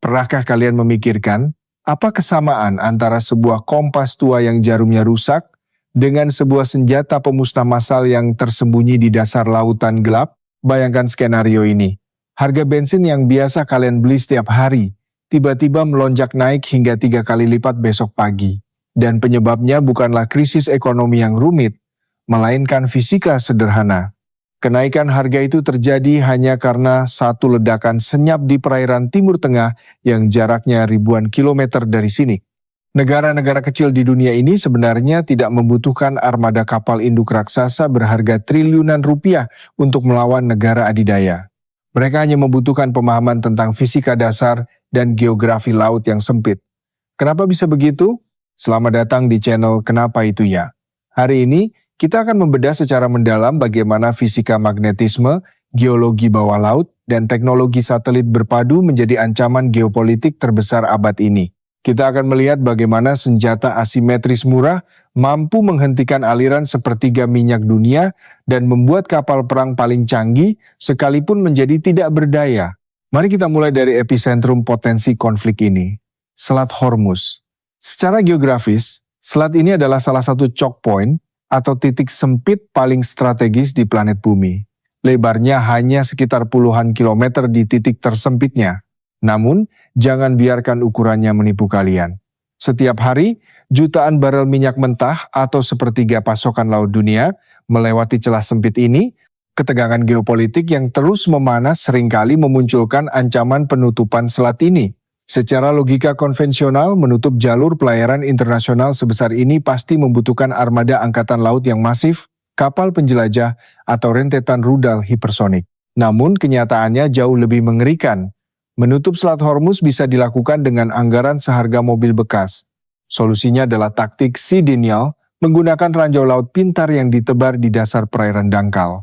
Pernahkah kalian memikirkan apa kesamaan antara sebuah kompas tua yang jarumnya rusak dengan sebuah senjata pemusnah massal yang tersembunyi di dasar lautan gelap? Bayangkan skenario ini. Harga bensin yang biasa kalian beli setiap hari tiba-tiba melonjak naik hingga 3 kali lipat besok pagi. Dan penyebabnya bukanlah krisis ekonomi yang rumit, melainkan fisika sederhana. Kenaikan harga itu terjadi hanya karena satu ledakan senyap di perairan Timur Tengah yang jaraknya ribuan kilometer dari sini. Negara-negara kecil di dunia ini sebenarnya tidak membutuhkan armada kapal induk raksasa berharga triliunan rupiah untuk melawan negara adidaya. Mereka hanya membutuhkan pemahaman tentang fisika dasar dan geografi laut yang sempit. Kenapa bisa begitu? Selamat datang di channel Kenapa Itu Ya. Hari ini kita akan membedah secara mendalam bagaimana fisika magnetisme, geologi bawah laut, dan teknologi satelit berpadu menjadi ancaman geopolitik terbesar abad ini. Kita akan melihat bagaimana senjata asimetris murah mampu menghentikan aliran sepertiga minyak dunia dan membuat kapal perang paling canggih sekalipun menjadi tidak berdaya. Mari kita mulai dari epicentrum potensi konflik ini, Selat Hormuz. Secara geografis, selat ini adalah salah satu choke point atau titik sempit paling strategis di planet bumi. Lebarnya hanya sekitar puluhan kilometer di titik tersempitnya. Namun, jangan biarkan ukurannya menipu kalian. Setiap hari, jutaan barel minyak mentah atau sepertiga pasokan laut dunia melewati celah sempit ini. Ketegangan geopolitik yang terus memanas seringkali memunculkan ancaman penutupan selat ini. Secara logika konvensional, menutup jalur pelayaran internasional sebesar ini pasti membutuhkan armada angkatan laut yang masif, kapal penjelajah, atau rentetan rudal hipersonik. Namun kenyataannya jauh lebih mengerikan. Menutup Selat Hormuz bisa dilakukan dengan anggaran seharga mobil bekas. Solusinya adalah taktik Sea Denial menggunakan ranjau laut pintar yang ditebar di dasar perairan dangkal.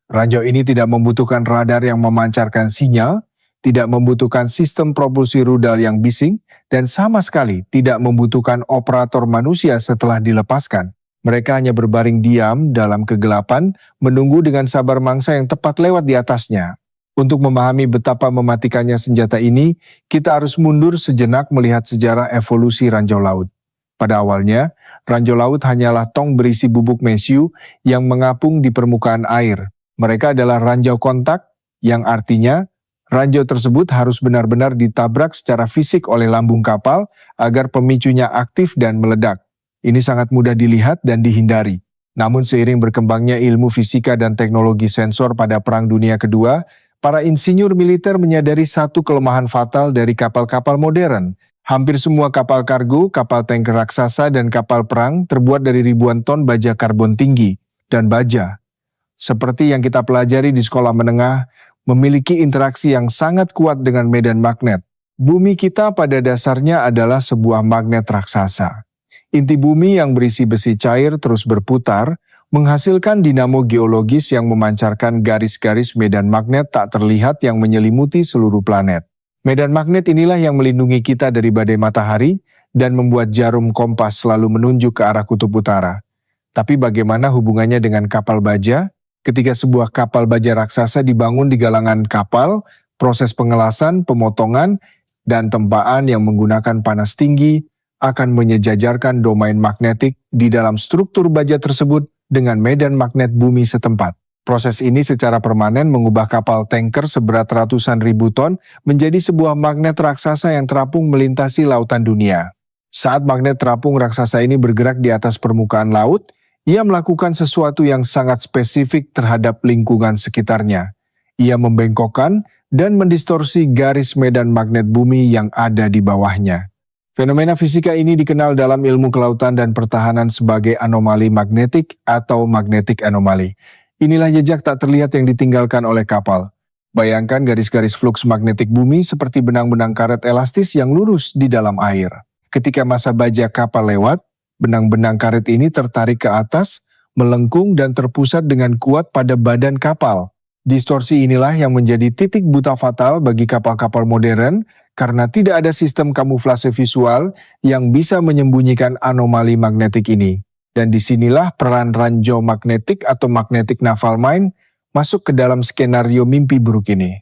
Ranjau ini tidak membutuhkan radar yang memancarkan sinyal, tidak membutuhkan sistem propulsi rudal yang bising, dan sama sekali tidak membutuhkan operator manusia setelah dilepaskan. Mereka hanya berbaring diam dalam kegelapan, menunggu dengan sabar mangsa yang tepat lewat di atasnya. Untuk memahami betapa mematikannya senjata ini, kita harus mundur sejenak melihat sejarah evolusi ranjau laut. Pada awalnya, ranjau laut hanyalah tong berisi bubuk mesiu yang mengapung di permukaan air. Mereka adalah ranjau kontak, yang artinya ranjau tersebut harus benar-benar ditabrak secara fisik oleh lambung kapal agar pemicunya aktif dan meledak. Ini sangat mudah dilihat dan dihindari. Namun seiring berkembangnya ilmu fisika dan teknologi sensor pada Perang Dunia Kedua, para insinyur militer menyadari satu kelemahan fatal dari kapal-kapal modern. Hampir semua kapal kargo, kapal tanker raksasa, dan kapal perang terbuat dari ribuan ton baja karbon tinggi dan baja. Seperti yang kita pelajari di sekolah menengah, memiliki interaksi yang sangat kuat dengan medan magnet. Bumi kita pada dasarnya adalah sebuah magnet raksasa. Inti bumi yang berisi besi cair terus berputar, menghasilkan dinamo geologis yang memancarkan garis-garis medan magnet tak terlihat yang menyelimuti seluruh planet. Medan magnet inilah yang melindungi kita dari badai matahari dan membuat jarum kompas selalu menunjuk ke arah kutub utara. Tapi bagaimana hubungannya dengan kapal baja? Ketika sebuah kapal baja raksasa dibangun di galangan kapal, proses pengelasan, pemotongan, dan tempaan yang menggunakan panas tinggi akan menyejajarkan domain magnetik di dalam struktur baja tersebut dengan medan magnet bumi setempat. Proses ini secara permanen mengubah kapal tanker seberat ratusan ribu ton menjadi sebuah magnet raksasa yang terapung melintasi lautan dunia. Saat magnet terapung raksasa ini bergerak di atas permukaan laut, ia melakukan sesuatu yang sangat spesifik terhadap lingkungan sekitarnya. Ia membengkokkan dan mendistorsi garis medan magnet bumi yang ada di bawahnya. Fenomena fisika ini dikenal dalam ilmu kelautan dan pertahanan sebagai anomali magnetik atau magnetic anomaly. Inilah jejak tak terlihat yang ditinggalkan oleh kapal. Bayangkan garis-garis fluks magnetik bumi seperti benang-benang karet elastis yang lurus di dalam air. Ketika massa baja kapal lewat, benang-benang karet ini tertarik ke atas, melengkung dan terpusat dengan kuat pada badan kapal. Distorsi inilah yang menjadi titik buta fatal bagi kapal-kapal modern karena tidak ada sistem kamuflase visual yang bisa menyembunyikan anomali magnetik ini. Dan disinilah peran ranjau magnetik atau magnetic naval mine masuk ke dalam skenario mimpi buruk ini.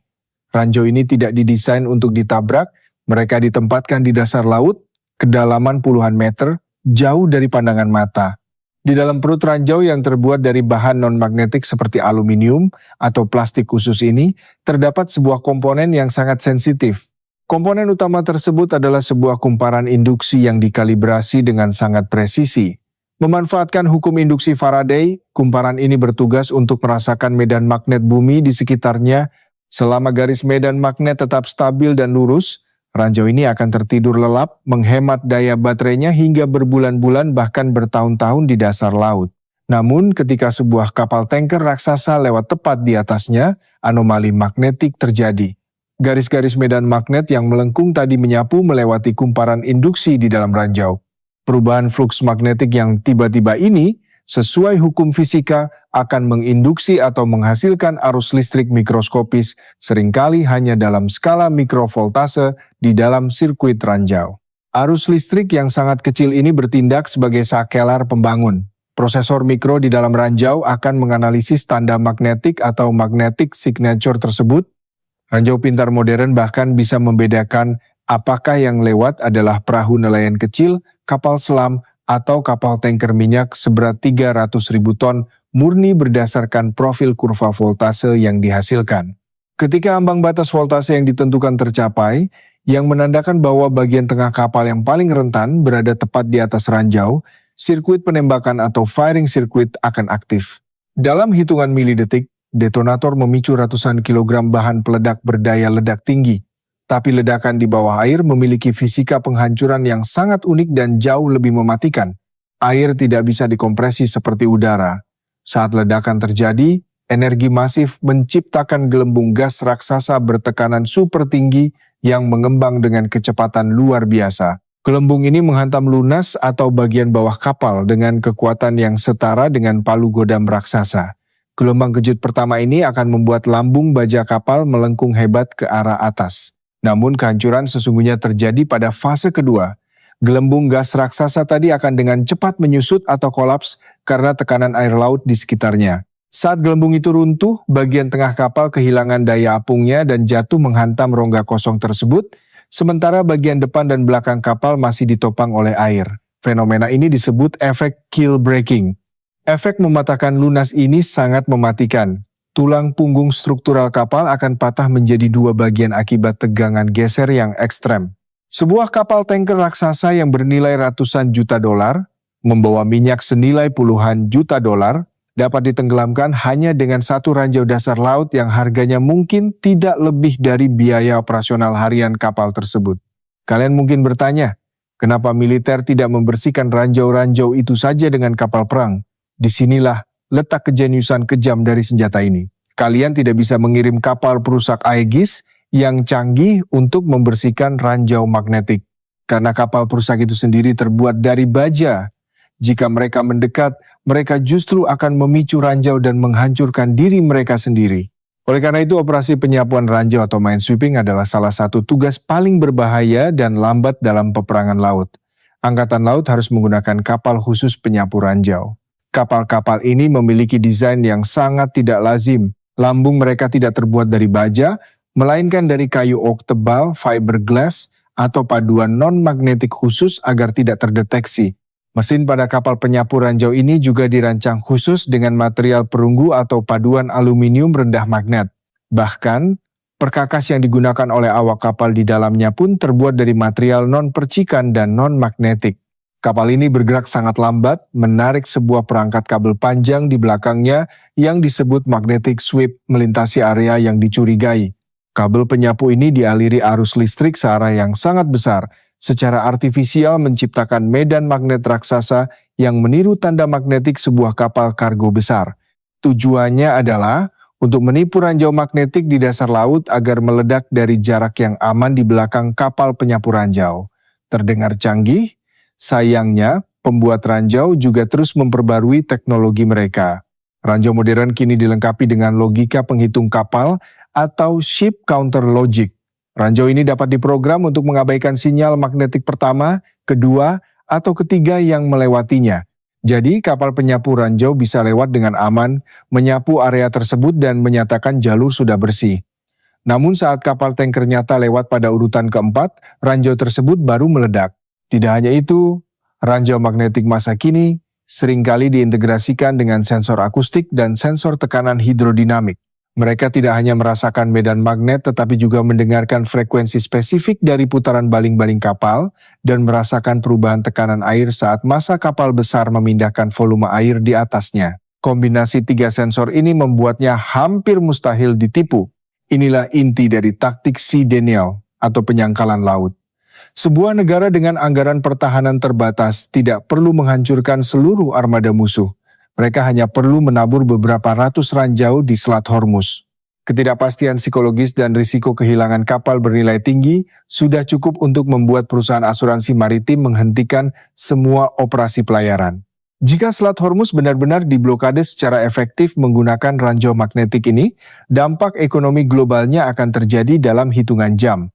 Ranjau ini tidak didesain untuk ditabrak, Mereka ditempatkan di dasar laut, kedalaman puluhan meter, jauh dari pandangan mata. Di dalam perut ranjau yang terbuat dari bahan non-magnetik seperti aluminium atau plastik khusus ini, terdapat sebuah komponen yang sangat sensitif. Komponen utama tersebut adalah sebuah kumparan induksi yang dikalibrasi dengan sangat presisi. Memanfaatkan hukum induksi Faraday, kumparan ini bertugas untuk merasakan medan magnet bumi di sekitarnya. Selama garis medan magnet tetap stabil dan lurus, ranjau ini akan tertidur lelap, menghemat daya baterainya hingga berbulan-bulan bahkan bertahun-tahun di dasar laut. Namun ketika sebuah kapal tanker raksasa lewat tepat di atasnya, anomali magnetik terjadi. Garis-garis medan magnet yang melengkung tadi menyapu melewati kumparan induksi di dalam ranjau. Perubahan fluks magnetik yang tiba-tiba ini, sesuai hukum fisika, akan menginduksi atau menghasilkan arus listrik mikroskopis seringkali hanya dalam skala mikrovoltase di dalam sirkuit ranjau. Arus listrik yang sangat kecil ini bertindak sebagai sakelar pembangun. Prosesor mikro di dalam ranjau akan menganalisis tanda magnetik atau magnetic signature tersebut. Ranjau pintar modern bahkan bisa membedakan apakah yang lewat adalah perahu nelayan kecil, kapal selam, atau kapal tanker minyak seberat 300.000 ton murni berdasarkan profil kurva voltase yang dihasilkan. Ketika ambang batas voltase yang ditentukan tercapai, yang menandakan bahwa bagian tengah kapal yang paling rentan berada tepat di atas ranjau, sirkuit penembakan atau firing circuit akan aktif. Dalam hitungan milidetik, detonator memicu ratusan kilogram bahan peledak berdaya ledak tinggi. Tapi ledakan di bawah air memiliki fisika penghancuran yang sangat unik dan jauh lebih mematikan. Air tidak bisa dikompresi seperti udara. Saat ledakan terjadi, energi masif menciptakan gelembung gas raksasa bertekanan super tinggi yang mengembang dengan kecepatan luar biasa. Gelembung ini menghantam lunas atau bagian bawah kapal dengan kekuatan yang setara dengan palu godam raksasa. Gelombang kejut pertama ini akan membuat lambung baja kapal melengkung hebat ke arah atas. Namun kehancuran sesungguhnya terjadi pada fase kedua. Gelembung gas raksasa tadi akan dengan cepat menyusut atau kolaps karena tekanan air laut di sekitarnya. Saat gelembung itu runtuh, bagian tengah kapal kehilangan daya apungnya dan jatuh menghantam rongga kosong tersebut, sementara bagian depan dan belakang kapal masih ditopang oleh air. Fenomena ini disebut efek keel breaking. Efek mematahkan lunas ini sangat mematikan. Tulang punggung struktural kapal akan patah menjadi dua bagian akibat tegangan geser yang ekstrem. Sebuah kapal tanker raksasa yang bernilai ratusan juta dolar, membawa minyak senilai puluhan juta dolar, dapat ditenggelamkan hanya dengan satu ranjau dasar laut yang harganya mungkin tidak lebih dari biaya operasional harian kapal tersebut. Kalian mungkin bertanya, kenapa militer tidak membersihkan ranjau-ranjau itu saja dengan kapal perang? Disinilah letak kejeniusan kejam dari senjata ini. Kalian tidak bisa mengirim kapal perusak Aegis yang canggih untuk membersihkan ranjau magnetik. Karena kapal perusak itu sendiri terbuat dari baja. Jika mereka mendekat, mereka justru akan memicu ranjau dan menghancurkan diri mereka sendiri. Oleh karena itu, operasi penyapuan ranjau atau minesweeping adalah salah satu tugas paling berbahaya dan lambat dalam peperangan laut. Angkatan Laut harus menggunakan kapal khusus penyapu ranjau. Kapal-kapal ini memiliki desain yang sangat tidak lazim. Lambung mereka tidak terbuat dari baja, melainkan dari kayu oak tebal, fiberglass, atau paduan non-magnetik khusus agar tidak terdeteksi. Mesin pada kapal penyapu ranjau ini juga dirancang khusus dengan material perunggu atau paduan aluminium rendah magnet. Bahkan, perkakas yang digunakan oleh awak kapal di dalamnya pun terbuat dari material non-percikan dan non-magnetik. Kapal ini bergerak sangat lambat, menarik sebuah perangkat kabel panjang di belakangnya yang disebut magnetic sweep melintasi area yang dicurigai. Kabel penyapu ini dialiri arus listrik searah yang sangat besar, secara artifisial menciptakan medan magnet raksasa yang meniru tanda magnetik sebuah kapal kargo besar. Tujuannya adalah untuk menipu ranjau magnetik di dasar laut agar meledak dari jarak yang aman di belakang kapal penyapu ranjau. Terdengar canggih? Sayangnya, pembuat ranjau juga terus memperbarui teknologi mereka. Ranjau modern kini dilengkapi dengan logika penghitung kapal atau ship counter logic. Ranjau ini dapat diprogram untuk mengabaikan sinyal magnetik pertama, kedua, atau ketiga yang melewatinya. Jadi, kapal penyapu ranjau bisa lewat dengan aman, menyapu area tersebut dan menyatakan jalur sudah bersih. Namun saat kapal tanker nyata lewat pada urutan keempat, ranjau tersebut baru meledak. Tidak hanya itu, ranjau magnetik masa kini seringkali diintegrasikan dengan sensor akustik dan sensor tekanan hidrodinamik. Mereka tidak hanya merasakan medan magnet tetapi juga mendengarkan frekuensi spesifik dari putaran baling-baling kapal dan merasakan perubahan tekanan air saat massa kapal besar memindahkan volume air di atasnya. Kombinasi tiga sensor ini membuatnya hampir mustahil ditipu. Inilah inti dari taktik Sea Denial atau penyangkalan laut. Sebuah negara dengan anggaran pertahanan terbatas tidak perlu menghancurkan seluruh armada musuh. Mereka hanya perlu menabur beberapa ratus ranjau di Selat Hormuz. Ketidakpastian psikologis dan risiko kehilangan kapal bernilai tinggi sudah cukup untuk membuat perusahaan asuransi maritim menghentikan semua operasi pelayaran. Jika Selat Hormuz benar-benar diblokade secara efektif menggunakan ranjau magnetik ini, dampak ekonomi globalnya akan terjadi dalam hitungan jam.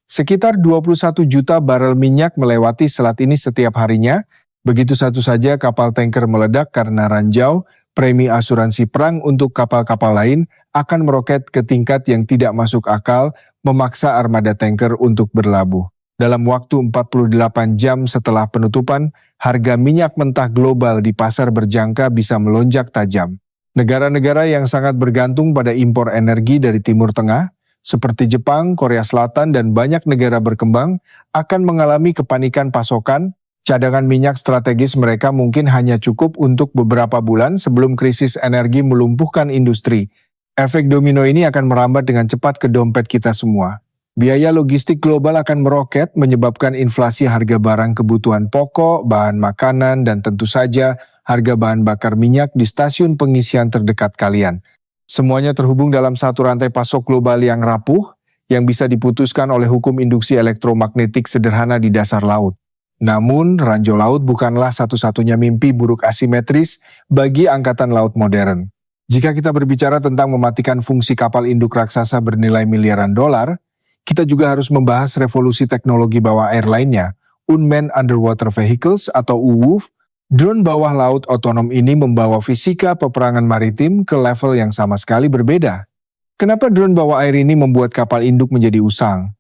Sekitar 21 juta barel minyak melewati selat ini setiap harinya. Begitu satu saja kapal tanker meledak karena ranjau, premi asuransi perang untuk kapal-kapal lain akan meroket ke tingkat yang tidak masuk akal, memaksa armada tanker untuk berlabuh. Dalam waktu 48 jam setelah penutupan, harga minyak mentah global di pasar berjangka bisa melonjak tajam. Negara-negara yang sangat bergantung pada impor energi dari Timur Tengah, seperti Jepang, Korea Selatan, dan banyak negara berkembang, akan mengalami kepanikan pasokan. Cadangan minyak strategis mereka mungkin hanya cukup untuk beberapa bulan sebelum krisis energi melumpuhkan industri. Efek domino ini akan merambat dengan cepat ke dompet kita semua. Biaya logistik global akan meroket menyebabkan inflasi harga barang kebutuhan pokok, bahan makanan, dan tentu saja harga bahan bakar minyak di stasiun pengisian terdekat kalian. Semuanya terhubung dalam satu rantai pasok global yang rapuh, yang bisa diputuskan oleh hukum induksi elektromagnetik sederhana di dasar laut. Namun, ranjau laut bukanlah satu-satunya mimpi buruk asimetris bagi angkatan laut modern. Jika kita berbicara tentang mematikan fungsi kapal induk raksasa bernilai miliaran dolar, kita juga harus membahas revolusi teknologi bawah air lainnya, Unmanned Underwater Vehicles atau UUV. Drone bawah laut otonom ini membawa fisika peperangan maritim ke level yang sama sekali berbeda. Kenapa drone bawah air ini membuat kapal induk menjadi usang?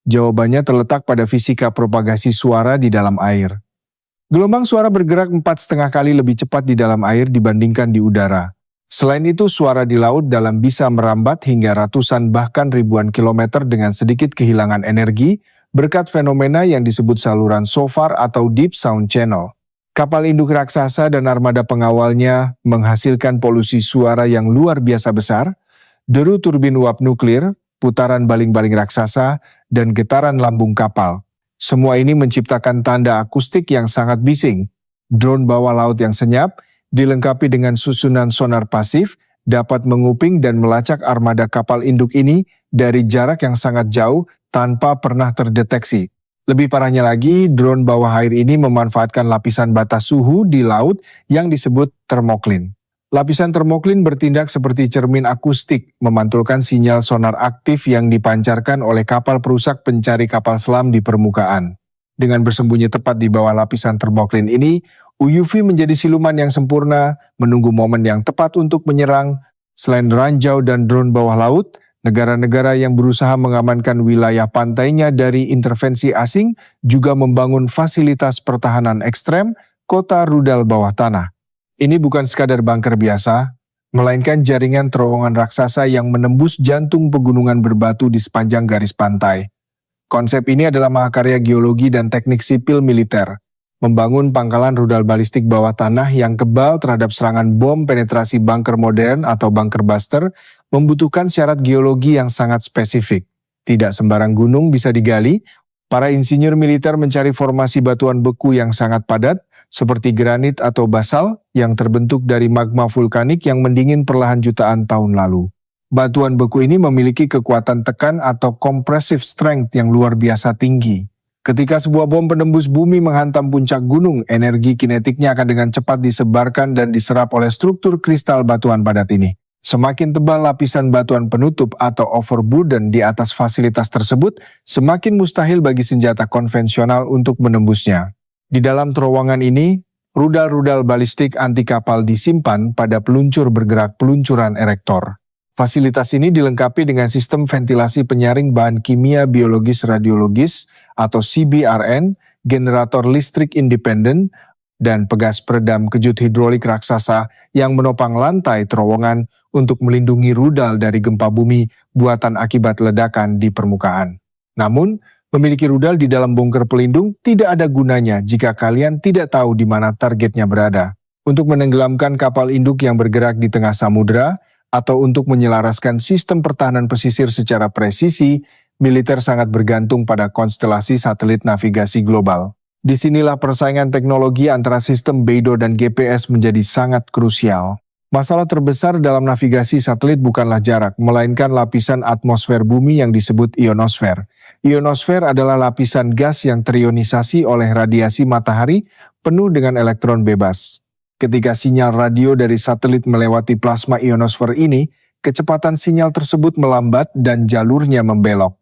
Jawabannya terletak pada fisika propagasi suara di dalam air. Gelombang suara bergerak 4,5 kali lebih cepat di dalam air dibandingkan di udara. Selain itu, suara di laut dalam bisa merambat hingga ratusan bahkan ribuan kilometer dengan sedikit kehilangan energi berkat fenomena yang disebut saluran SOFAR atau Deep Sound Channel. Kapal induk raksasa dan armada pengawalnya menghasilkan polusi suara yang luar biasa besar, deru turbin uap nuklir, putaran baling-baling raksasa, dan getaran lambung kapal. Semua ini menciptakan tanda akustik yang sangat bising. Drone bawah laut yang senyap, dilengkapi dengan susunan sonar pasif, dapat menguping dan melacak armada kapal induk ini dari jarak yang sangat jauh tanpa pernah terdeteksi. Lebih parahnya lagi, drone bawah air ini memanfaatkan lapisan batas suhu di laut yang disebut termoklin. Lapisan termoklin bertindak seperti cermin akustik, memantulkan sinyal sonar aktif yang dipancarkan oleh kapal perusak pencari kapal selam di permukaan. Dengan bersembunyi tepat di bawah lapisan termoklin ini, UUV menjadi siluman yang sempurna, menunggu momen yang tepat untuk menyerang. Selain ranjau dan drone bawah laut, negara-negara yang berusaha mengamankan wilayah pantainya dari intervensi asing juga membangun fasilitas pertahanan ekstrem, kota rudal bawah tanah. Ini bukan sekadar bunker biasa, melainkan jaringan terowongan raksasa yang menembus jantung pegunungan berbatu di sepanjang garis pantai. Konsep ini adalah mahakarya geologi dan teknik sipil militer. Membangun pangkalan rudal balistik bawah tanah yang kebal terhadap serangan bom penetrasi bunker modern atau bunker buster membutuhkan syarat geologi yang sangat spesifik. Tidak sembarang gunung bisa digali. Para insinyur militer mencari formasi batuan beku yang sangat padat, seperti granit atau basal yang terbentuk dari magma vulkanik yang mendingin perlahan jutaan tahun lalu. Batuan beku ini memiliki kekuatan tekan atau compressive strength yang luar biasa tinggi. Ketika sebuah bom penembus bumi menghantam puncak gunung, energi kinetiknya akan dengan cepat disebarkan dan diserap oleh struktur kristal batuan padat ini. Semakin tebal lapisan batuan penutup atau overburden di atas fasilitas tersebut, semakin mustahil bagi senjata konvensional untuk menembusnya. Di dalam terowongan ini, rudal-rudal balistik anti kapal disimpan pada peluncur bergerak peluncuran erektor. Fasilitas ini dilengkapi dengan sistem ventilasi penyaring bahan kimia biologis radiologis atau CBRN, generator listrik independen, dan pegas peredam kejut hidrolik raksasa yang menopang lantai terowongan untuk melindungi rudal dari gempa bumi buatan akibat ledakan di permukaan. Namun, memiliki rudal di dalam bunker pelindung tidak ada gunanya jika kalian tidak tahu di mana targetnya berada. Untuk menenggelamkan kapal induk yang bergerak di tengah samudera, atau untuk menyelaraskan sistem pertahanan pesisir secara presisi, militer sangat bergantung pada konstelasi satelit navigasi global. Disinilah persaingan teknologi antara sistem BeiDou dan GPS menjadi sangat krusial. Masalah terbesar dalam navigasi satelit bukanlah jarak, melainkan lapisan atmosfer bumi yang disebut ionosfer. Ionosfer adalah lapisan gas yang terionisasi oleh radiasi matahari penuh dengan elektron bebas. Ketika sinyal radio dari satelit melewati plasma ionosfer ini, kecepatan sinyal tersebut melambat dan jalurnya membelok.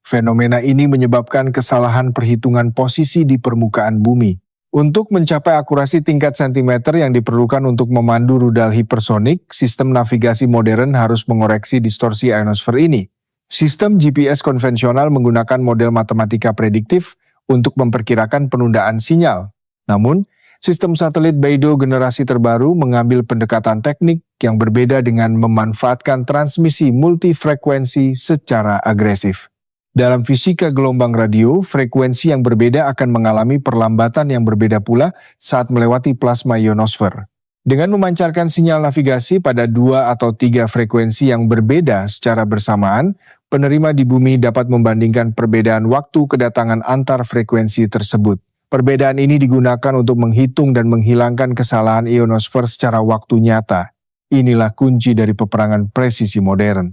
Fenomena ini menyebabkan kesalahan perhitungan posisi di permukaan bumi. Untuk mencapai akurasi tingkat sentimeter yang diperlukan untuk memandu rudal hipersonik, sistem navigasi modern harus mengoreksi distorsi ionosfer ini. Sistem GPS konvensional menggunakan model matematika prediktif untuk memperkirakan penundaan sinyal. Namun, sistem satelit BeiDou generasi terbaru mengambil pendekatan teknik yang berbeda dengan memanfaatkan transmisi multifrekuensi secara agresif. Dalam fisika gelombang radio, frekuensi yang berbeda akan mengalami perlambatan yang berbeda pula saat melewati plasma ionosfer. Dengan memancarkan sinyal navigasi pada 2 atau 3 frekuensi yang berbeda secara bersamaan, penerima di bumi dapat membandingkan perbedaan waktu kedatangan antar frekuensi tersebut. Perbedaan ini digunakan untuk menghitung dan menghilangkan kesalahan ionosfer secara waktu nyata. Inilah kunci dari peperangan presisi modern.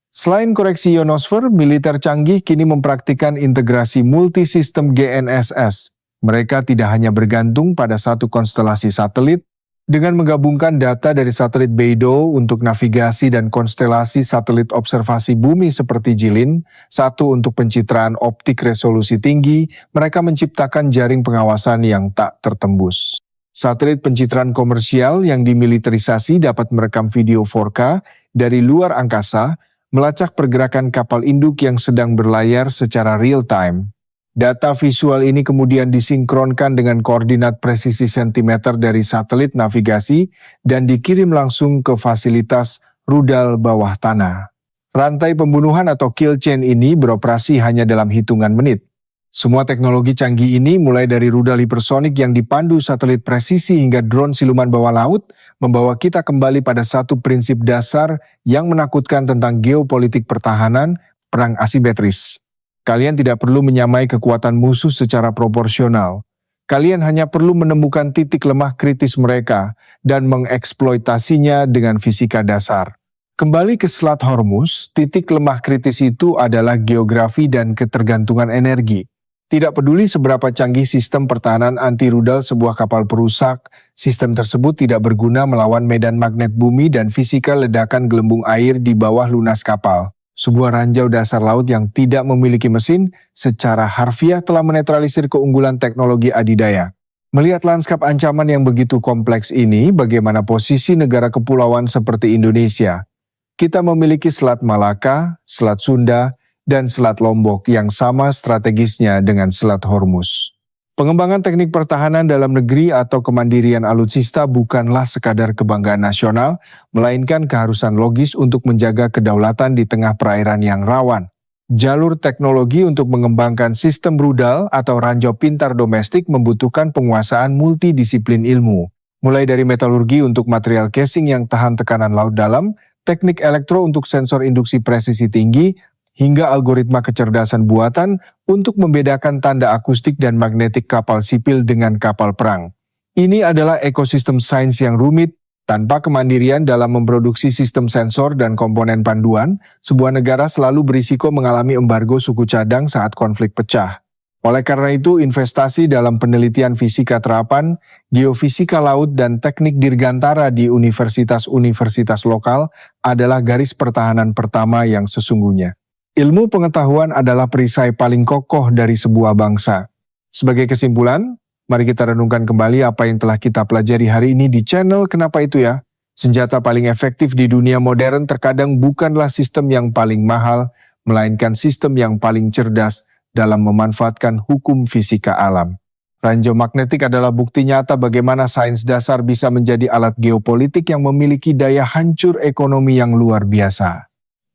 Selain koreksi ionosfer, militer canggih kini mempraktikkan integrasi multisistem GNSS. Mereka tidak hanya bergantung pada satu konstelasi satelit, dengan menggabungkan data dari satelit BeiDou untuk navigasi dan konstelasi satelit observasi bumi seperti Jilin, satu untuk pencitraan optik resolusi tinggi, mereka menciptakan jaring pengawasan yang tak tertembus. Satelit pencitraan komersial yang dimiliterisasi dapat merekam video 4K dari luar angkasa, melacak pergerakan kapal induk yang sedang berlayar secara real-time. Data visual ini kemudian disinkronkan dengan koordinat presisi sentimeter dari satelit navigasi dan dikirim langsung ke fasilitas rudal bawah tanah. Rantai pembunuhan atau kill chain ini beroperasi hanya dalam hitungan menit. Semua teknologi canggih ini mulai dari rudal hipersonik yang dipandu satelit presisi hingga drone siluman bawah laut membawa kita kembali pada satu prinsip dasar yang menakutkan tentang geopolitik pertahanan, perang asimetris. Kalian tidak perlu menyamai kekuatan musuh secara proporsional. Kalian hanya perlu menemukan titik lemah kritis mereka dan mengeksploitasinya dengan fisika dasar. Kembali ke Selat Hormuz, titik lemah kritis itu adalah geografi dan ketergantungan energi. Tidak peduli seberapa canggih sistem pertahanan anti-rudal sebuah kapal perusak, sistem tersebut tidak berguna melawan medan magnet bumi dan fisika ledakan gelembung air di bawah lunas kapal. Sebuah ranjau dasar laut yang tidak memiliki mesin secara harfiah telah menetralisir keunggulan teknologi adidaya. Melihat lanskap ancaman yang begitu kompleks ini, bagaimana posisi negara kepulauan seperti Indonesia? Kita memiliki Selat Malaka, Selat Sunda, dan Selat Lombok yang sama strategisnya dengan Selat Hormuz. Pengembangan teknik pertahanan dalam negeri atau kemandirian alutsista bukanlah sekadar kebanggaan nasional, melainkan keharusan logis untuk menjaga kedaulatan di tengah perairan yang rawan. Jalur teknologi untuk mengembangkan sistem rudal atau ranjau pintar domestik membutuhkan penguasaan multidisiplin ilmu. Mulai dari metalurgi untuk material casing yang tahan tekanan laut dalam, teknik elektro untuk sensor induksi presisi tinggi, hingga algoritma kecerdasan buatan untuk membedakan tanda akustik dan magnetik kapal sipil dengan kapal perang. Ini adalah ekosistem sains yang rumit. Tanpa kemandirian dalam memproduksi sistem sensor dan komponen panduan, sebuah negara selalu berisiko mengalami embargo suku cadang saat konflik pecah. Oleh karena itu, investasi dalam penelitian fisika terapan, geofisika laut, dan teknik dirgantara di universitas-universitas lokal adalah garis pertahanan pertama yang sesungguhnya. Ilmu pengetahuan adalah perisai paling kokoh dari sebuah bangsa. Sebagai kesimpulan, mari kita renungkan kembali apa yang telah kita pelajari hari ini di channel Kenapa Itu Ya. Senjata paling efektif di dunia modern terkadang bukanlah sistem yang paling mahal, melainkan sistem yang paling cerdas dalam memanfaatkan hukum fisika alam. Ranjau magnetik adalah bukti nyata bagaimana sains dasar bisa menjadi alat geopolitik yang memiliki daya hancur ekonomi yang luar biasa.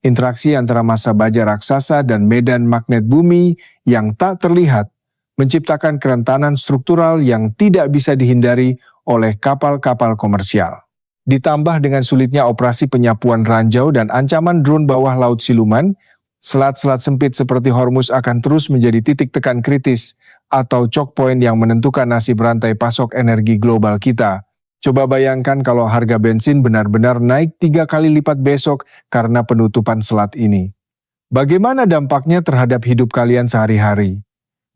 Interaksi antara massa baja raksasa dan medan magnet bumi yang tak terlihat menciptakan kerentanan struktural yang tidak bisa dihindari oleh kapal-kapal komersial. Ditambah dengan sulitnya operasi penyapuan ranjau dan ancaman drone bawah laut siluman, selat-selat sempit seperti Hormuz akan terus menjadi titik tekan kritis atau choke point yang menentukan nasib rantai pasok energi global kita. Coba bayangkan kalau harga bensin benar-benar naik 3 kali lipat besok karena penutupan selat ini. Bagaimana dampaknya terhadap hidup kalian sehari-hari?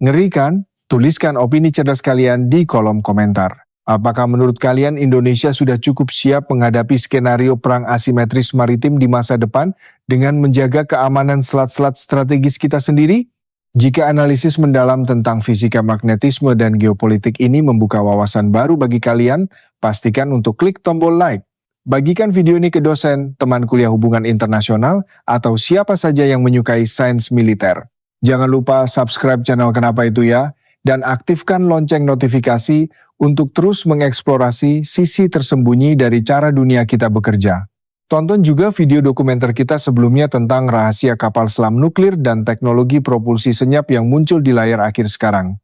Ngeri kan? Tuliskan opini cerdas kalian di kolom komentar. Apakah menurut kalian Indonesia sudah cukup siap menghadapi skenario perang asimetris maritim di masa depan dengan menjaga keamanan selat-selat strategis kita sendiri? Jika analisis mendalam tentang fisika magnetisme dan geopolitik ini membuka wawasan baru bagi kalian, pastikan untuk klik tombol like. Bagikan video ini ke dosen, teman kuliah hubungan internasional, atau siapa saja yang menyukai sains militer. Jangan lupa subscribe channel Kenapa Itu Ya, dan aktifkan lonceng notifikasi untuk terus mengeksplorasi sisi tersembunyi dari cara dunia kita bekerja. Tonton juga video dokumenter kita sebelumnya tentang rahasia kapal selam nuklir dan teknologi propulsi senyap yang muncul di layar akhir sekarang.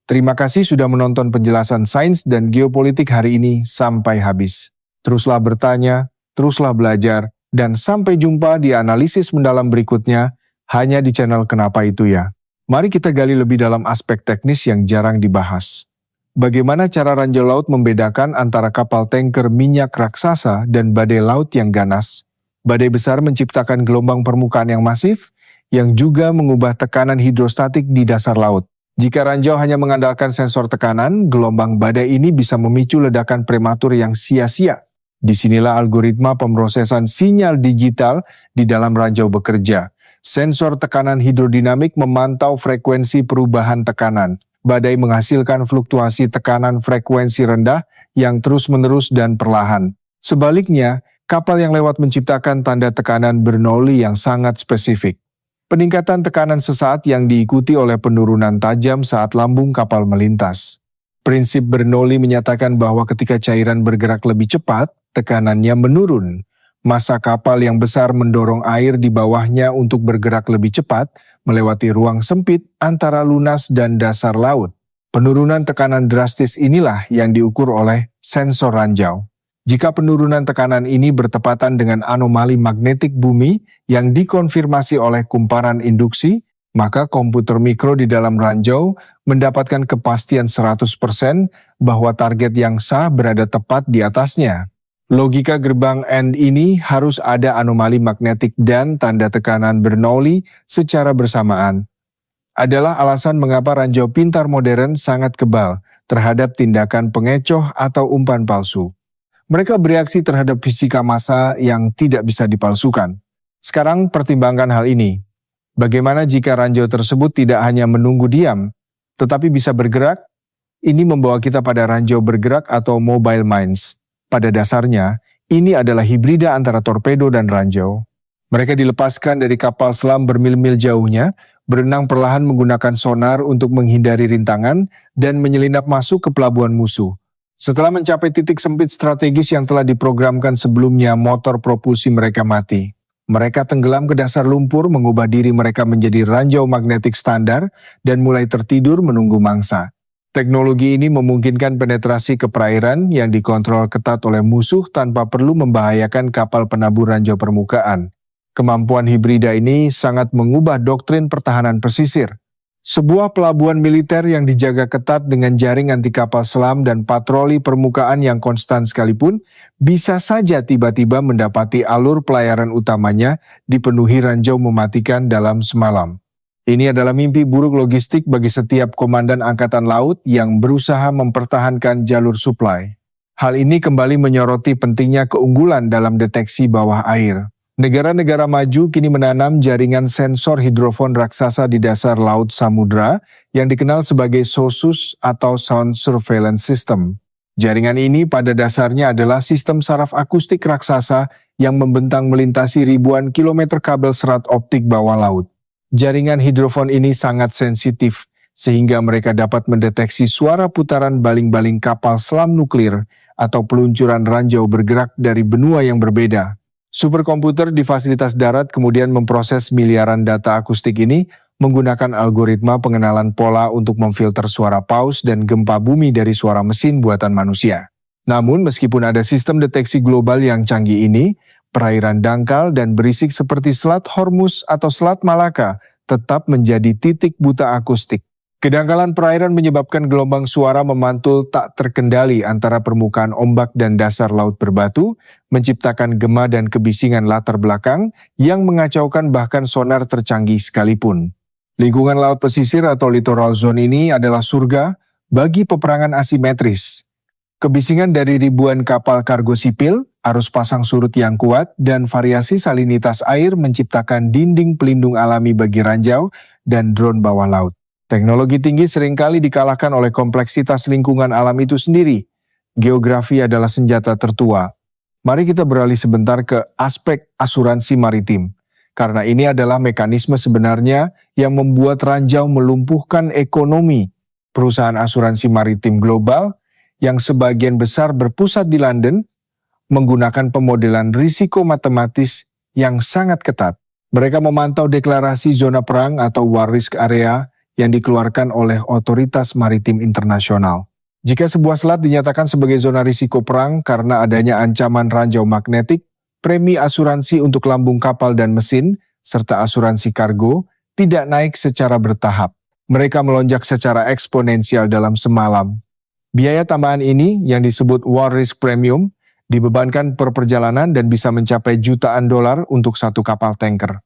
Terima kasih sudah menonton penjelasan sains dan geopolitik hari ini sampai habis. Teruslah bertanya, teruslah belajar, dan sampai jumpa di analisis mendalam berikutnya hanya di channel Kenapa Itu Ya. Mari kita gali lebih dalam aspek teknis yang jarang dibahas. Bagaimana cara ranjau laut membedakan antara kapal tanker minyak raksasa dan badai laut yang ganas? Badai besar menciptakan gelombang permukaan yang masif, yang juga mengubah tekanan hidrostatik di dasar laut. Jika ranjau hanya mengandalkan sensor tekanan, gelombang badai ini bisa memicu ledakan prematur yang sia-sia. Disinilah algoritma pemrosesan sinyal digital di dalam ranjau bekerja. Sensor tekanan hidrodinamik memantau frekuensi perubahan tekanan. Badai menghasilkan fluktuasi tekanan frekuensi rendah yang terus-menerus dan perlahan. Sebaliknya, kapal yang lewat menciptakan tanda tekanan Bernoulli yang sangat spesifik. Peningkatan tekanan sesaat yang diikuti oleh penurunan tajam saat lambung kapal melintas. Prinsip Bernoulli menyatakan bahwa ketika cairan bergerak lebih cepat, tekanannya menurun. Massa kapal yang besar mendorong air di bawahnya untuk bergerak lebih cepat melewati ruang sempit antara lunas dan dasar laut. Penurunan tekanan drastis inilah yang diukur oleh sensor ranjau. Jika penurunan tekanan ini bertepatan dengan anomali magnetik bumi yang dikonfirmasi oleh kumparan induksi, maka komputer mikro di dalam ranjau mendapatkan kepastian 100% bahwa target yang sah berada tepat di atasnya. Logika gerbang AND ini harus ada anomali magnetik dan tanda tekanan Bernoulli secara bersamaan. Adalah alasan mengapa ranjau pintar modern sangat kebal terhadap tindakan pengecoh atau umpan palsu. Mereka bereaksi terhadap fisika massa yang tidak bisa dipalsukan. Sekarang pertimbangkan hal ini. Bagaimana jika ranjau tersebut tidak hanya menunggu diam, tetapi bisa bergerak? Ini membawa kita pada ranjau bergerak atau mobile mines. Pada dasarnya, ini adalah hibrida antara torpedo dan ranjau. Mereka dilepaskan dari kapal selam bermil-mil jauhnya, berenang perlahan menggunakan sonar untuk menghindari rintangan, dan menyelinap masuk ke pelabuhan musuh. Setelah mencapai titik sempit strategis yang telah diprogramkan sebelumnya, motor propulsi mereka mati. Mereka tenggelam ke dasar lumpur, mengubah diri mereka menjadi ranjau magnetik standar, dan mulai tertidur menunggu mangsa. Teknologi ini memungkinkan penetrasi ke perairan yang dikontrol ketat oleh musuh tanpa perlu membahayakan kapal penabur ranjau permukaan. Kemampuan hibrida ini sangat mengubah doktrin pertahanan pesisir. Sebuah pelabuhan militer yang dijaga ketat dengan jaring anti kapal selam dan patroli permukaan yang konstan sekalipun, bisa saja tiba-tiba mendapati alur pelayaran utamanya dipenuhi ranjau mematikan dalam semalam. Ini adalah mimpi buruk logistik bagi setiap komandan angkatan laut yang berusaha mempertahankan jalur suplai. Hal ini kembali menyoroti pentingnya keunggulan dalam deteksi bawah air. Negara-negara maju kini menanam jaringan sensor hidrofon raksasa di dasar laut samudra yang dikenal sebagai SOSUS atau Sound Surveillance System. Jaringan ini pada dasarnya adalah sistem saraf akustik raksasa yang membentang melintasi ribuan kilometer kabel serat optik bawah laut. Jaringan hidrofon ini sangat sensitif, sehingga mereka dapat mendeteksi suara putaran baling-baling kapal selam nuklir atau peluncuran ranjau bergerak dari benua yang berbeda. Superkomputer di fasilitas darat kemudian memproses miliaran data akustik ini menggunakan algoritma pengenalan pola untuk memfilter suara paus dan gempa bumi dari suara mesin buatan manusia. Namun meskipun ada sistem deteksi global yang canggih ini, perairan dangkal dan berisik seperti Selat Hormuz atau Selat Malaka tetap menjadi titik buta akustik. Kedangkalan perairan menyebabkan gelombang suara memantul tak terkendali antara permukaan ombak dan dasar laut berbatu, menciptakan gema dan kebisingan latar belakang yang mengacaukan bahkan sonar tercanggih sekalipun. Lingkungan laut pesisir atau littoral zone ini adalah surga bagi peperangan asimetris. Kebisingan dari ribuan kapal kargo sipil, arus pasang surut yang kuat, dan variasi salinitas air menciptakan dinding pelindung alami bagi ranjau dan drone bawah laut. Teknologi tinggi seringkali dikalahkan oleh kompleksitas lingkungan alam itu sendiri. Geografi adalah senjata tertua. Mari kita beralih sebentar ke aspek asuransi maritim. Karena ini adalah mekanisme sebenarnya yang membuat ranjau melumpuhkan ekonomi. Perusahaan asuransi maritim global yang sebagian besar berpusat di London menggunakan pemodelan risiko matematis yang sangat ketat. Mereka memantau deklarasi zona perang atau war risk area yang dikeluarkan oleh otoritas maritim internasional. Jika sebuah selat dinyatakan sebagai zona risiko perang karena adanya ancaman ranjau magnetik, premi asuransi untuk lambung kapal dan mesin, serta asuransi kargo, tidak naik secara bertahap. Mereka melonjak secara eksponensial dalam semalam. Biaya tambahan ini, yang disebut War Risk Premium, dibebankan per perjalanan dan bisa mencapai jutaan dolar untuk satu kapal tanker.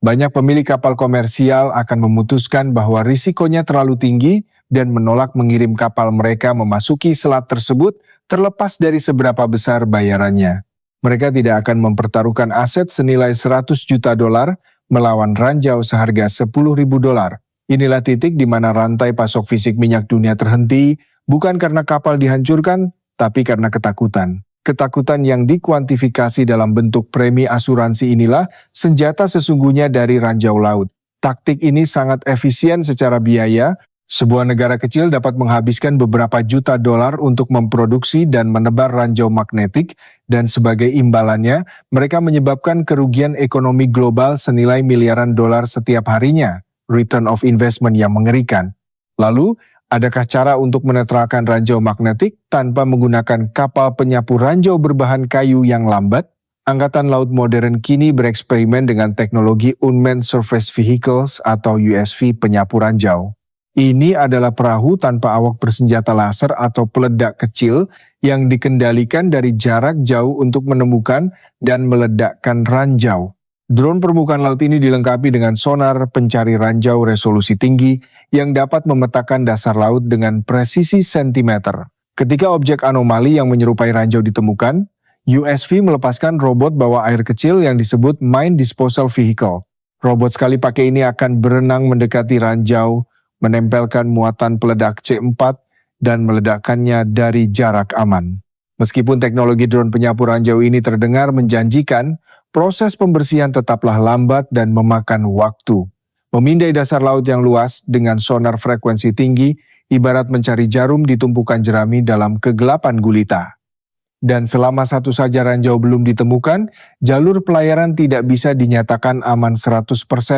Banyak pemilik kapal komersial akan memutuskan bahwa risikonya terlalu tinggi dan menolak mengirim kapal mereka memasuki selat tersebut terlepas dari seberapa besar bayarannya. Mereka tidak akan mempertaruhkan aset senilai 100 juta dolar melawan ranjau seharga 10.000 dolar. Inilah titik di mana rantai pasok fisik minyak dunia terhenti, bukan karena kapal dihancurkan, tapi karena ketakutan. Ketakutan yang dikuantifikasi dalam bentuk premi asuransi inilah senjata sesungguhnya dari ranjau laut. Taktik ini sangat efisien secara biaya. Sebuah negara kecil dapat menghabiskan beberapa juta dolar untuk memproduksi dan menebar ranjau magnetik, dan sebagai imbalannya, mereka menyebabkan kerugian ekonomi global senilai miliaran dolar setiap harinya, return of investment yang mengerikan. Lalu, adakah cara untuk menetralkan ranjau magnetik tanpa menggunakan kapal penyapu ranjau berbahan kayu yang lambat? Angkatan Laut modern kini bereksperimen dengan teknologi Unmanned Surface Vehicles atau USV penyapu ranjau. Ini adalah perahu tanpa awak bersenjata laser atau peledak kecil yang dikendalikan dari jarak jauh untuk menemukan dan meledakkan ranjau. Drone permukaan laut ini dilengkapi dengan sonar pencari ranjau resolusi tinggi yang dapat memetakan dasar laut dengan presisi sentimeter. Ketika objek anomali yang menyerupai ranjau ditemukan, USV melepaskan robot bawa air kecil yang disebut Mine Disposal Vehicle. Robot sekali pakai ini akan berenang mendekati ranjau, menempelkan muatan peledak C4, dan meledakkannya dari jarak aman. Meskipun teknologi drone penyapu ranjau ini terdengar menjanjikan, proses pembersihan tetaplah lambat dan memakan waktu. Memindai dasar laut yang luas dengan sonar frekuensi tinggi, ibarat mencari jarum di tumpukan jerami dalam kegelapan gulita. Dan selama satu saja ranjau belum ditemukan, jalur pelayaran tidak bisa dinyatakan aman 100%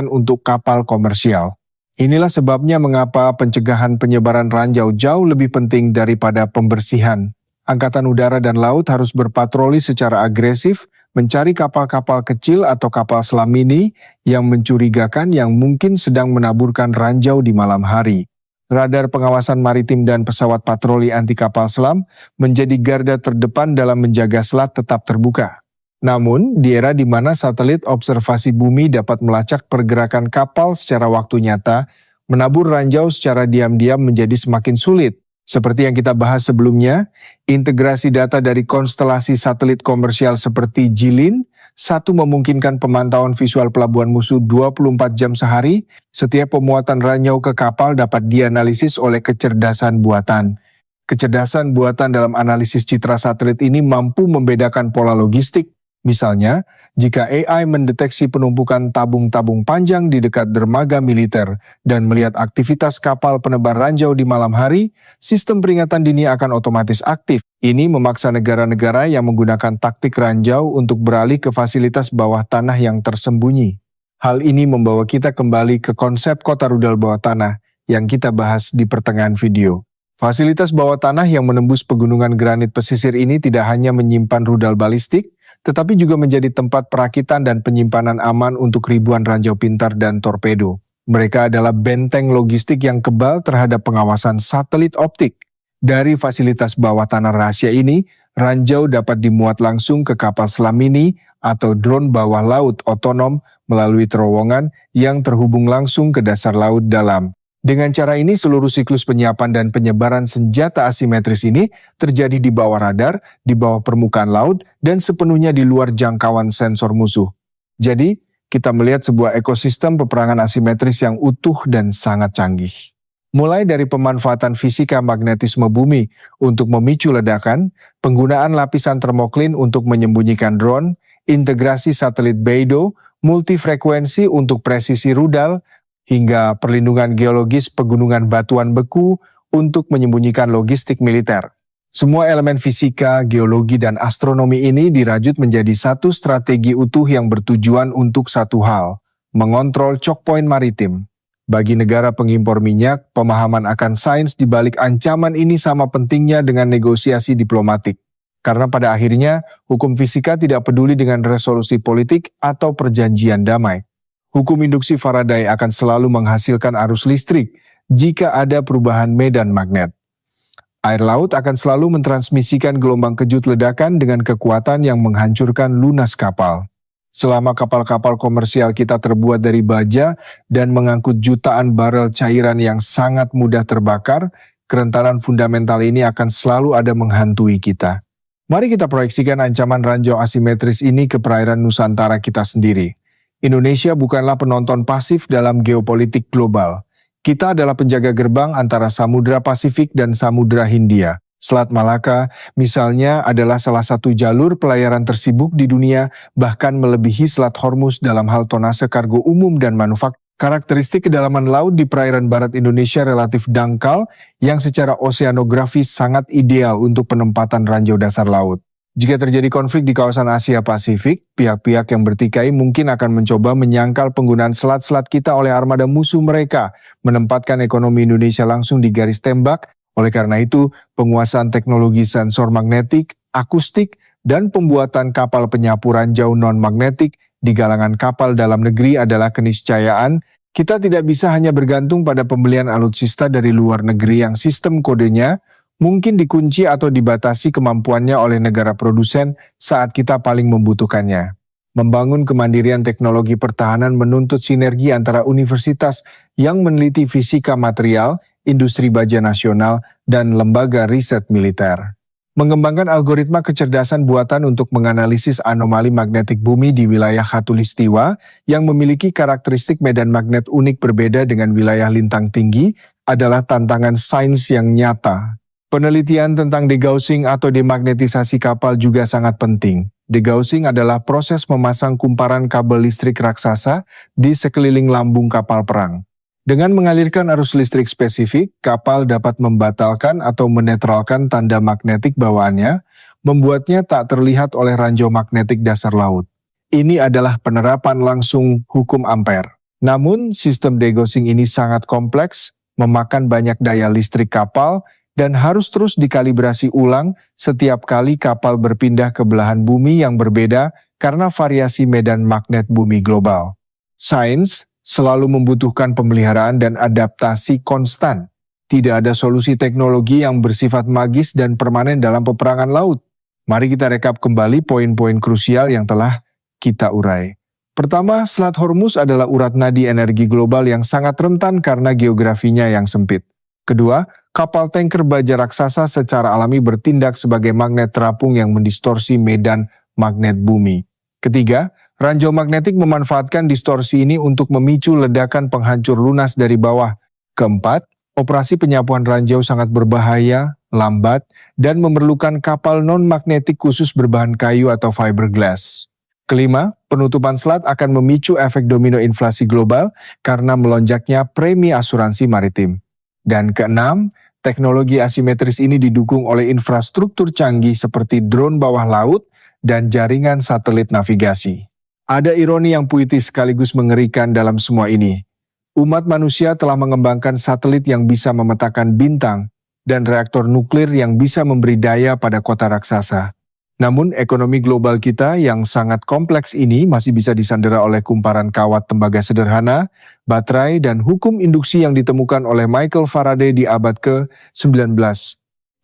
untuk kapal komersial. Inilah sebabnya mengapa pencegahan penyebaran ranjau jauh lebih penting daripada pembersihan. Angkatan Udara dan Laut harus berpatroli secara agresif, mencari kapal-kapal kecil atau kapal selam mini yang mencurigakan yang mungkin sedang menaburkan ranjau di malam hari. Radar pengawasan maritim dan pesawat patroli anti kapal selam menjadi garda terdepan dalam menjaga selat tetap terbuka. Namun, di era di mana satelit observasi bumi dapat melacak pergerakan kapal secara waktu nyata, menabur ranjau secara diam-diam menjadi semakin sulit. Seperti yang kita bahas sebelumnya, integrasi data dari konstelasi satelit komersial seperti Jilin, satu memungkinkan pemantauan visual pelabuhan musuh 24 jam sehari, setiap pemuatan ranjau ke kapal dapat dianalisis oleh kecerdasan buatan. Kecerdasan buatan dalam analisis citra satelit ini mampu membedakan pola logistik. Misalnya, jika AI mendeteksi penumpukan tabung-tabung panjang di dekat dermaga militer dan melihat aktivitas kapal penebar ranjau di malam hari, sistem peringatan dini akan otomatis aktif. Ini memaksa negara-negara yang menggunakan taktik ranjau untuk beralih ke fasilitas bawah tanah yang tersembunyi. Hal ini membawa kita kembali ke konsep kota rudal bawah tanah yang kita bahas di pertengahan video. Fasilitas bawah tanah yang menembus pegunungan granit pesisir ini tidak hanya menyimpan rudal balistik, tetapi juga menjadi tempat perakitan dan penyimpanan aman untuk ribuan ranjau pintar dan torpedo. Mereka adalah benteng logistik yang kebal terhadap pengawasan satelit optik. Dari fasilitas bawah tanah rahasia ini, ranjau dapat dimuat langsung ke kapal selam mini atau drone bawah laut otonom melalui terowongan yang terhubung langsung ke dasar laut dalam. Dengan cara ini, seluruh siklus penyiapan dan penyebaran senjata asimetris ini terjadi di bawah radar, di bawah permukaan laut, dan sepenuhnya di luar jangkauan sensor musuh. Jadi, kita melihat sebuah ekosistem peperangan asimetris yang utuh dan sangat canggih. Mulai dari pemanfaatan fisika magnetisme bumi untuk memicu ledakan, penggunaan lapisan termoklin untuk menyembunyikan drone, integrasi satelit Beidou, multifrekuensi untuk presisi rudal, hingga perlindungan geologis pegunungan batuan beku untuk menyembunyikan logistik militer. Semua elemen fisika, geologi, dan astronomi ini dirajut menjadi satu strategi utuh yang bertujuan untuk satu hal, mengontrol choke point maritim. Bagi negara pengimpor minyak, pemahaman akan sains di balik ancaman ini sama pentingnya dengan negosiasi diplomatik. Karena pada akhirnya, hukum fisika tidak peduli dengan resolusi politik atau perjanjian damai. Hukum induksi Faraday akan selalu menghasilkan arus listrik jika ada perubahan medan magnet. Air laut akan selalu mentransmisikan gelombang kejut ledakan dengan kekuatan yang menghancurkan lunas kapal. Selama kapal-kapal komersial kita terbuat dari baja dan mengangkut jutaan barel cairan yang sangat mudah terbakar, kerentanan fundamental ini akan selalu ada menghantui kita. Mari kita proyeksikan ancaman ranjau asimetris ini ke perairan Nusantara kita sendiri. Indonesia bukanlah penonton pasif dalam geopolitik global. Kita adalah penjaga gerbang antara Samudra Pasifik dan Samudra Hindia. Selat Malaka, misalnya, adalah salah satu jalur pelayaran tersibuk di dunia, bahkan melebihi Selat Hormuz dalam hal tonase kargo umum dan manufaktur. Karakteristik kedalaman laut di perairan barat Indonesia relatif dangkal, yang secara oseanografi sangat ideal untuk penempatan ranjau dasar laut. Jika terjadi konflik di kawasan Asia Pasifik, pihak-pihak yang bertikai mungkin akan mencoba menyangkal penggunaan selat-selat kita oleh armada musuh mereka, menempatkan ekonomi Indonesia langsung di garis tembak. Oleh karena itu, penguasaan teknologi sensor magnetik, akustik, dan pembuatan kapal penyapu ranjau non-magnetik di galangan kapal dalam negeri adalah keniscayaan. Kita tidak bisa hanya bergantung pada pembelian alutsista dari luar negeri yang sistem kodenya mungkin dikunci atau dibatasi kemampuannya oleh negara produsen saat kita paling membutuhkannya. Membangun kemandirian teknologi pertahanan menuntut sinergi antara universitas yang meneliti fisika material, industri baja nasional, dan lembaga riset militer. Mengembangkan algoritma kecerdasan buatan untuk menganalisis anomali magnetik bumi di wilayah khatulistiwa yang memiliki karakteristik medan magnet unik berbeda dengan wilayah lintang tinggi adalah tantangan sains yang nyata. Penelitian tentang degaussing atau demagnetisasi kapal juga sangat penting. Degaussing adalah proses memasang kumparan kabel listrik raksasa di sekeliling lambung kapal perang. Dengan mengalirkan arus listrik spesifik, kapal dapat membatalkan atau menetralkan tanda magnetik bawaannya, membuatnya tak terlihat oleh ranjau magnetik dasar laut. Ini adalah penerapan langsung hukum Ampere. Namun, sistem degaussing ini sangat kompleks, memakan banyak daya listrik kapal, dan harus terus dikalibrasi ulang setiap kali kapal berpindah ke belahan bumi yang berbeda karena variasi medan magnet bumi global. Sains selalu membutuhkan pemeliharaan dan adaptasi konstan. Tidak ada solusi teknologi yang bersifat magis dan permanen dalam peperangan laut. Mari kita rekap kembali poin-poin krusial yang telah kita urai. Pertama, Selat Hormuz adalah urat nadi energi global yang sangat rentan karena geografinya yang sempit. Kedua, kapal tanker baja raksasa secara alami bertindak sebagai magnet terapung yang mendistorsi medan magnet bumi. Ketiga, ranjau magnetik memanfaatkan distorsi ini untuk memicu ledakan penghancur lunas dari bawah. Keempat, operasi penyapuan ranjau sangat berbahaya, lambat, dan memerlukan kapal non-magnetik khusus berbahan kayu atau fiberglass. Kelima, penutupan selat akan memicu efek domino inflasi global karena melonjaknya premi asuransi maritim. Dan keenam, teknologi asimetris ini didukung oleh infrastruktur canggih seperti drone bawah laut dan jaringan satelit navigasi. Ada ironi yang puitis sekaligus mengerikan dalam semua ini. Umat manusia telah mengembangkan satelit yang bisa memetakan bintang dan reaktor nuklir yang bisa memberi daya pada kota raksasa. Namun ekonomi global kita yang sangat kompleks ini masih bisa disandera oleh kumparan kawat tembaga sederhana, baterai, dan hukum induksi yang ditemukan oleh Michael Faraday di abad ke-19.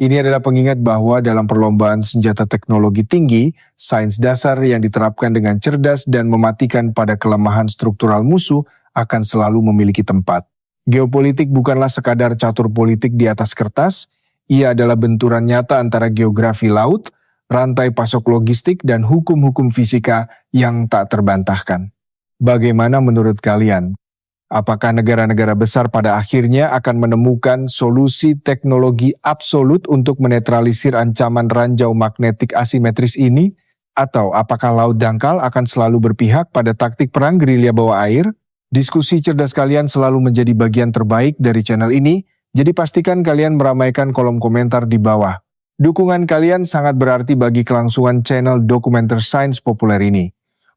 Ini adalah pengingat bahwa dalam perlombaan senjata teknologi tinggi, sains dasar yang diterapkan dengan cerdas dan mematikan pada kelemahan struktural musuh akan selalu memiliki tempat. Geopolitik bukanlah sekadar catur politik di atas kertas, ia adalah benturan nyata antara geografi laut, rantai pasok logistik, dan hukum-hukum fisika yang tak terbantahkan. Bagaimana menurut kalian? Apakah negara-negara besar pada akhirnya akan menemukan solusi teknologi absolut untuk menetralisir ancaman ranjau magnetik asimetris ini? Atau apakah laut dangkal akan selalu berpihak pada taktik perang gerilya bawah air? Diskusi cerdas kalian selalu menjadi bagian terbaik dari channel ini, jadi pastikan kalian meramaikan kolom komentar di bawah. Dukungan kalian sangat berarti bagi kelangsungan channel dokumenter sains populer ini.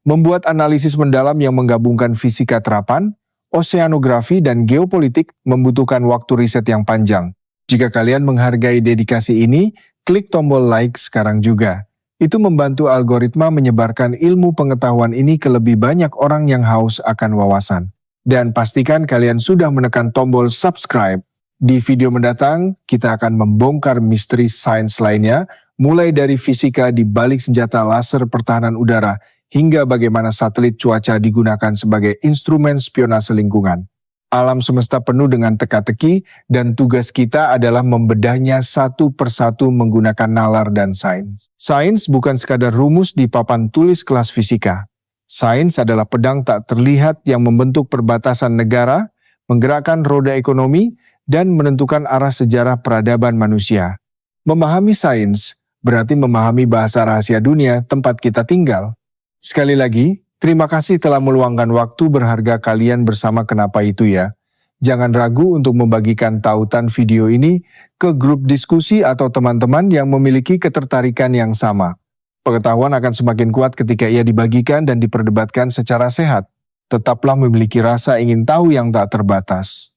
Membuat analisis mendalam yang menggabungkan fisika terapan, oseanografi, dan geopolitik membutuhkan waktu riset yang panjang. Jika kalian menghargai dedikasi ini, klik tombol like sekarang juga. Itu membantu algoritma menyebarkan ilmu pengetahuan ini ke lebih banyak orang yang haus akan wawasan. Dan pastikan kalian sudah menekan tombol subscribe. Di video mendatang, kita akan membongkar misteri sains lainnya, mulai dari fisika di balik senjata laser pertahanan udara, hingga bagaimana satelit cuaca digunakan sebagai instrumen spionase lingkungan. Alam semesta penuh dengan teka-teki, dan tugas kita adalah membedahnya satu persatu menggunakan nalar dan sains. Sains bukan sekadar rumus di papan tulis kelas fisika. Sains adalah pedang tak terlihat yang membentuk perbatasan negara, menggerakkan roda ekonomi, dan menentukan arah sejarah peradaban manusia. Memahami sains berarti memahami bahasa rahasia dunia tempat kita tinggal. Sekali lagi, terima kasih telah meluangkan waktu berharga kalian bersama Kenapa Itu Ya. Jangan ragu untuk membagikan tautan video ini ke grup diskusi atau teman-teman yang memiliki ketertarikan yang sama. Pengetahuan akan semakin kuat ketika ia dibagikan dan diperdebatkan secara sehat. Tetaplah memiliki rasa ingin tahu yang tak terbatas.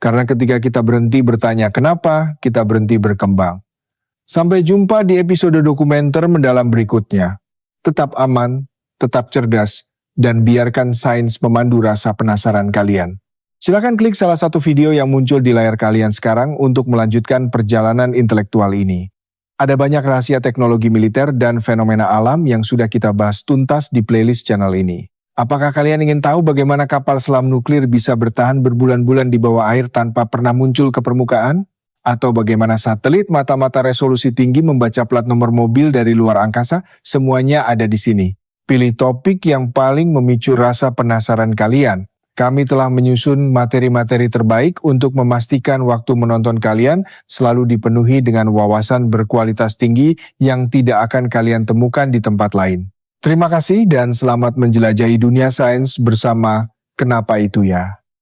Karena ketika kita berhenti bertanya kenapa, kita berhenti berkembang. Sampai jumpa di episode dokumenter mendalam berikutnya. Tetap aman, tetap cerdas, dan biarkan sains memandu rasa penasaran kalian. Silakan klik salah satu video yang muncul di layar kalian sekarang untuk melanjutkan perjalanan intelektual ini. Ada banyak rahasia teknologi militer dan fenomena alam yang sudah kita bahas tuntas di playlist channel ini. Apakah kalian ingin tahu bagaimana kapal selam nuklir bisa bertahan berbulan-bulan di bawah air tanpa pernah muncul ke permukaan? Atau bagaimana satelit mata-mata resolusi tinggi membaca plat nomor mobil dari luar angkasa? Semuanya ada di sini. Pilih topik yang paling memicu rasa penasaran kalian. Kami telah menyusun materi-materi terbaik untuk memastikan waktu menonton kalian selalu dipenuhi dengan wawasan berkualitas tinggi yang tidak akan kalian temukan di tempat lain. Terima kasih dan selamat menjelajahi dunia sains bersama Kenapa Itu Ya.